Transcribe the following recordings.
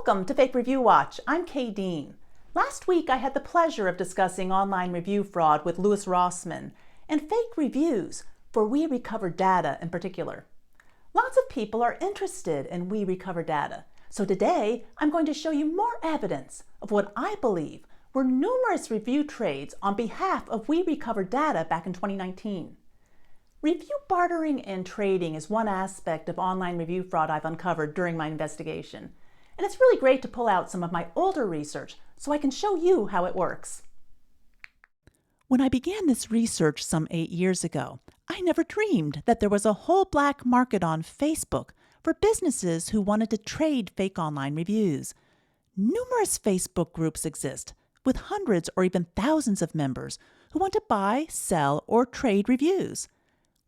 Welcome to Fake Review Watch. I'm Kay Dean. Last week I had the pleasure of discussing online review fraud with Louis Rossmann and fake reviews for WeRecoverData in particular. Lots of people are interested in WeRecoverData, so today I'm going to show you more evidence of what I believe were numerous review trades on behalf of WeRecoverData back in 2019. Review bartering and trading is one aspect of online review fraud I've uncovered during my investigation. And it's really great to pull out some of my older research so I can show you how it works. When I began this research some 8 years ago, I never dreamed that there was a whole black market on Facebook for businesses who wanted to trade fake online reviews. Numerous Facebook groups exist with hundreds or even thousands of members who want to buy, sell, or trade reviews.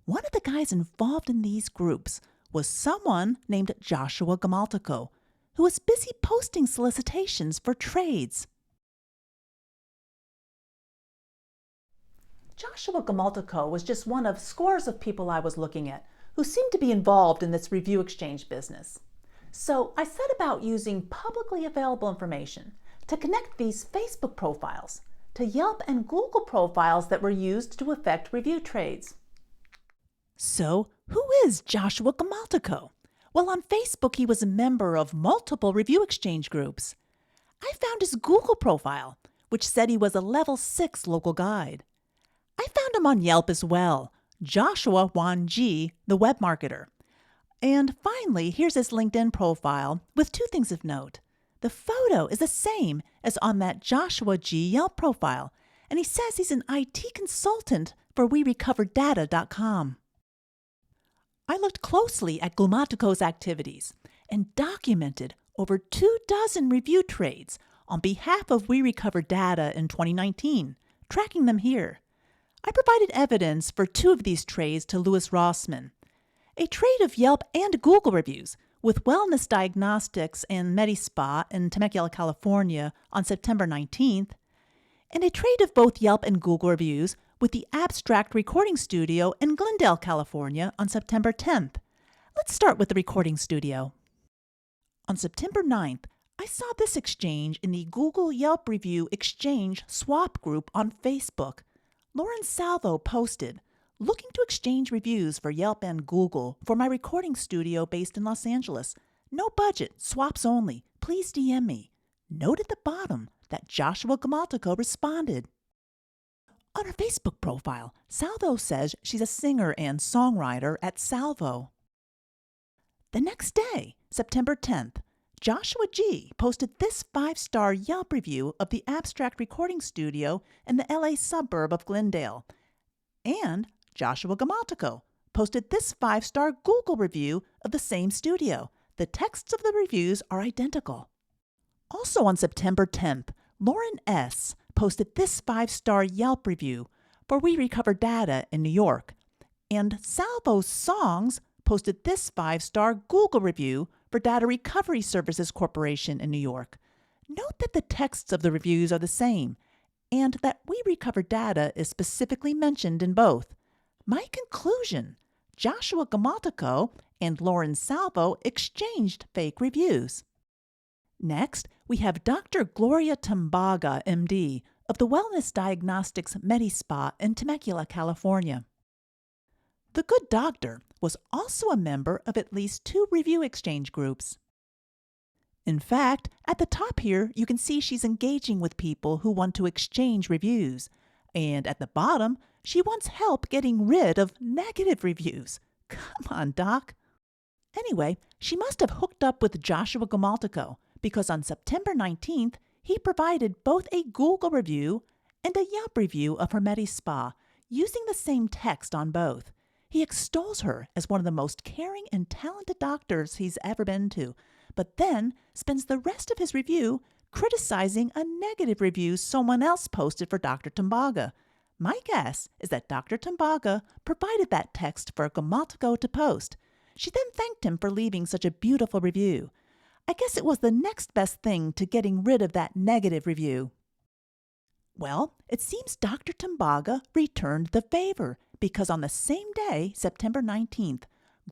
One of the guys involved in these groups was someone named Joshua Gamalico, who was busy posting solicitations for trades. Joshua Gamalico was just one of scores of people I was looking at who seemed to be involved in this review exchange business. So I set about using publicly available information to connect these Facebook profiles to Yelp and Google profiles that were used to effect review trades. So who is Joshua Gamalico? Well, on Facebook, he was a member of multiple review exchange groups. I found his Google profile, which said he was a level 6 local guide. I found him on Yelp as well, Joshua Wan G, the web marketer. And finally, here's his LinkedIn profile with 2 things of note. The photo is the same as on that Joshua G Yelp profile, and he says he's an IT consultant for WeRecoverData.com. I looked closely at Gamalico's activities and documented over 24 review trades on behalf of WeRecoverData in 2019, tracking them here. I provided evidence for 2 of these trades to Louis Rossmann. A trade of Yelp and Google reviews with Wellness Diagnostics and MediSpa in Temecula, California on September 19th, and a trade of both Yelp and Google reviews with the Abstract Recording Studio in Glendale, California on September 10th. Let's start with the recording studio. On September 9th, I saw this exchange in the Google Yelp Review Exchange Swap group on Facebook. Lauren Salvo posted, "Looking to exchange reviews for Yelp and Google for my recording studio based in Los Angeles. No budget, swaps only. Please DM me." Note at the bottom that Joshua Gamalico responded. On her Facebook profile, Salvo says she's a singer and songwriter at Salvo. The next day, September 10th, Joshua G posted this 5-star Yelp review of the Abstract Recording Studio in the LA suburb of Glendale. And Joshua Gamalico posted this 5-star Google review of the same studio. The texts of the reviews are identical. Also on September 10th, Lauren S posted this 5-star Yelp review for WeRecoverData in New York, and Salvo's Songs posted this 5-star Google review for Data Recovery Services Corporation in New York. Note that the texts of the reviews are the same, and that WeRecoverData is specifically mentioned in both. My conclusion: Joshua Gamalico and Lauren Salvo exchanged fake reviews. Next, we have Dr. Gloria Tambaga, MD, of the Wellness Diagnostics MediSpa in Temecula, California. The good doctor was also a member of at least 2 review exchange groups. In fact, at the top here, you can see she's engaging with people who want to exchange reviews. And at the bottom, she wants help getting rid of negative reviews. Come on, Doc. Anyway, she must have hooked up with Joshua Gamalico, because on September 19th, he provided both a Google review and a Yelp review of her MediSpa, using the same text on both. He extols her as one of the most caring and talented doctors he's ever been to, but then spends the rest of his review criticizing a negative review someone else posted for Dr. Tambaga. My guess is that Dr. Tambaga provided that text for Gamalico to post. She then thanked him for leaving such a beautiful review. I guess it was the next best thing to getting rid of that negative review. Well, it seems Dr. Tambaga returned the favor because on the same day, September 19th,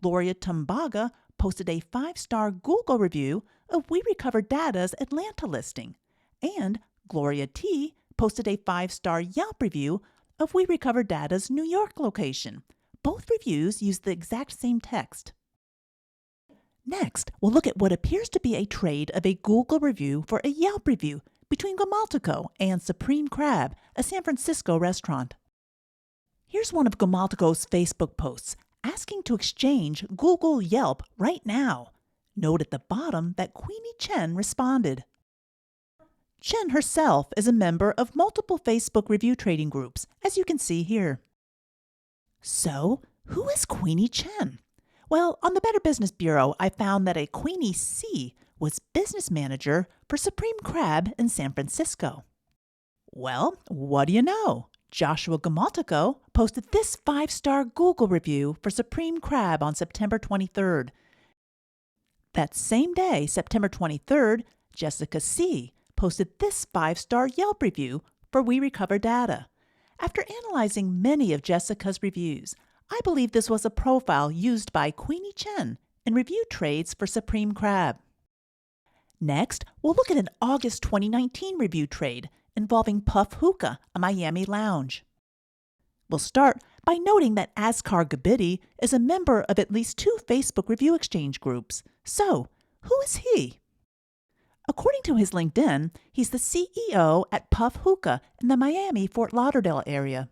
Gloria Tambaga posted a 5-star Google review of WeRecoverData's Atlanta listing, and Gloria T. posted a 5-star Yelp review of WeRecoverData's New York location. Both reviews use the exact same text. Next, we'll look at what appears to be a trade of a Google review for a Yelp review between Gamalico and Supreme Crab, a San Francisco restaurant. Here's one of Gamalico's Facebook posts asking to exchange Google Yelp right now. Note at the bottom that Queenie Chen responded. Chen herself is a member of multiple Facebook review trading groups, as you can see here. So, who is Queenie Chen? Well, on the Better Business Bureau, I found that a Queenie C was business manager for Supreme Crab in San Francisco. Well, what do you know? Joshua Gamalico posted this 5-star Google review for Supreme Crab on September 23rd. That same day, September 23rd, Jessica C. posted this 5-star Yelp review for WeRecoverData. After analyzing many of Jessica's reviews, I believe this was a profile used by Queenie Chen in review trades for Supreme Crab. Next, we'll look at an August 2019 review trade involving Puff Hookah, a Miami lounge. We'll start by noting that Askar Gabidi is a member of at least 2 Facebook review exchange groups. So, who is he? According to his LinkedIn, he's the CEO at Puff Hookah in the Miami-Fort Lauderdale area.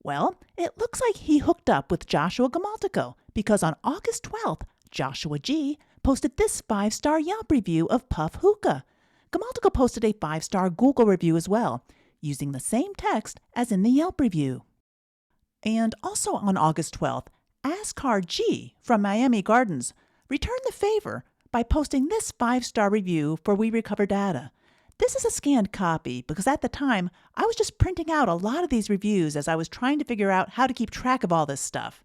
Well, it looks like he hooked up with Joshua Gamalico because on August 12th, Joshua G. posted this 5-star Yelp review of Puff Hookah. Gamalico posted a 5-star Google review as well, using the same text as in the Yelp review. And also on August 12th, Askar G. from Miami Gardens returned the favor by posting this 5-star review for WeRecoverData. This is a scanned copy because at the time, I was just printing out a lot of these reviews as I was trying to figure out how to keep track of all this stuff.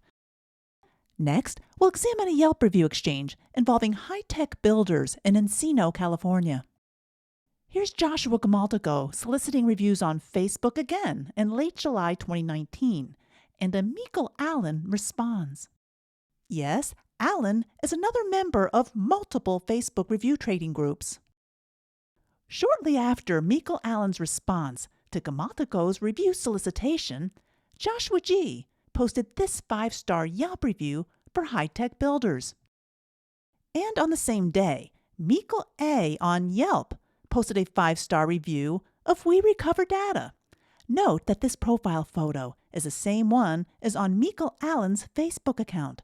Next, we'll examine a Yelp review exchange involving high-tech builders in Encino, California. Here's Joshua Gamalico soliciting reviews on Facebook again in late July 2019, and Michael Allen responds. Yes, Allen is another member of multiple Facebook review trading groups. Shortly after Michael Allen's response to Gamalico's review solicitation, Joshua G. posted this 5-star Yelp review for high-tech builders. And on the same day, Michael A. on Yelp posted a 5-star review of WeRecoverData. Note that this profile photo is the same one as on Michael Allen's Facebook account.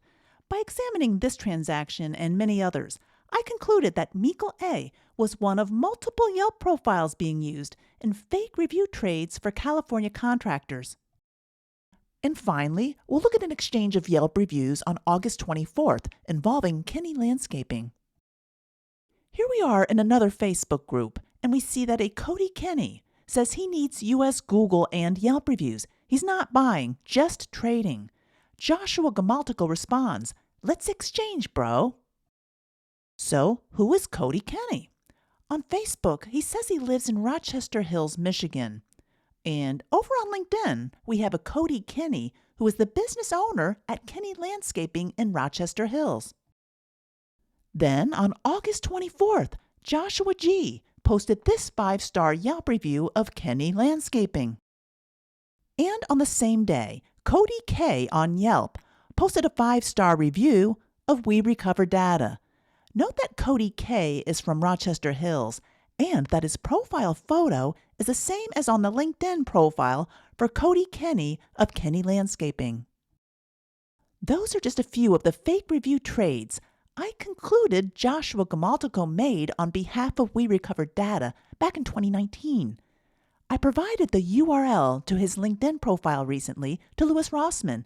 By examining this transaction and many others, I concluded that Michael A. was one of multiple Yelp profiles being used in fake review trades for California contractors. And finally, we'll look at an exchange of Yelp reviews on August 24th involving Kenny Landscaping. Here we are in another Facebook group, and we see that a Cody Kenny says he needs U.S. Google and Yelp reviews. He's not buying, just trading. Joshua Gamalico responds, "Let's exchange, bro." So, who is Cody Kenny? On Facebook, he says he lives in Rochester Hills, Michigan. And over on LinkedIn, we have a Cody Kenny who is the business owner at Kenny Landscaping in Rochester Hills. Then, on August 24th, Joshua G. posted this 5-star Yelp review of Kenny Landscaping. And on the same day, Cody K. on Yelp posted a 5-star review of WeRecoverData. Note that Cody K. is from Rochester Hills and that his profile photo is the same as on the LinkedIn profile for Cody Kenny of Kenny Landscaping. Those are just a few of the fake review trades I concluded Joshua Gamalico made on behalf of WeRecoverData back in 2019. I provided the URL to his LinkedIn profile recently to Louis Rossman,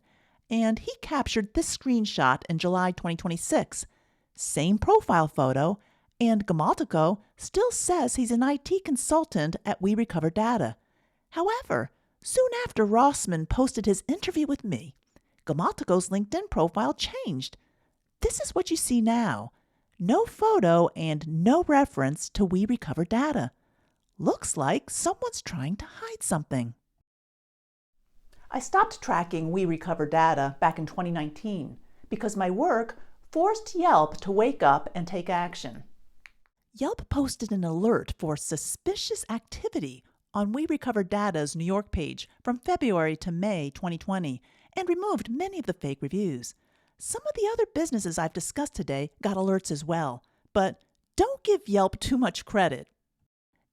and he captured this screenshot in July 2026. Same profile photo, and Gamalico still says he's an IT consultant at WeRecoverData. However, soon after Rossman posted his interview with me, Gamalico's LinkedIn profile changed. This is what you see now. No photo and no reference to WeRecoverData. Looks like someone's trying to hide something. I stopped tracking WeRecoverData back in 2019 because my work forced Yelp to wake up and take action. Yelp posted an alert for suspicious activity on WeRecoverData's New York page from February to May 2020 and removed many of the fake reviews. Some of the other businesses I've discussed today got alerts as well, but don't give Yelp too much credit.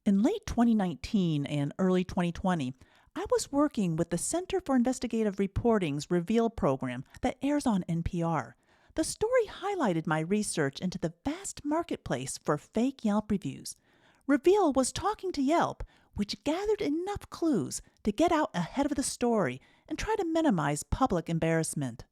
In late 2019 and early 2020, I was working with the Center for Investigative Reporting's Reveal program that airs on NPR. The story highlighted my research into the vast marketplace for fake Yelp reviews. Reveal was talking to Yelp, which gathered enough clues to get out ahead of the story and try to minimize public embarrassment.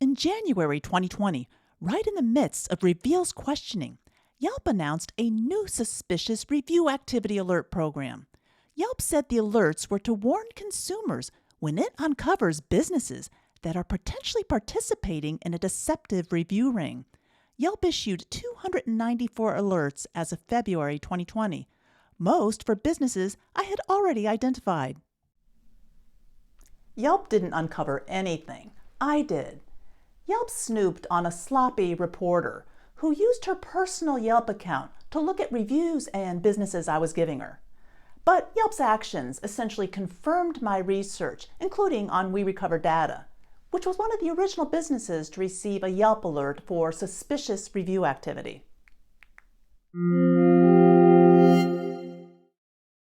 In January 2020, right in the midst of Reveal's questioning, Yelp announced a new suspicious review activity alert program. Yelp said the alerts were to warn consumers when it uncovers businesses that are potentially participating in a deceptive review ring. Yelp issued 294 alerts as of February 2020, most for businesses I had already identified. Yelp didn't uncover anything. I did. Yelp snooped on a sloppy reporter who used her personal Yelp account to look at reviews and businesses I was giving her. But Yelp's actions essentially confirmed my research, including on WeRecoverData, which was one of the original businesses to receive a Yelp alert for suspicious review activity.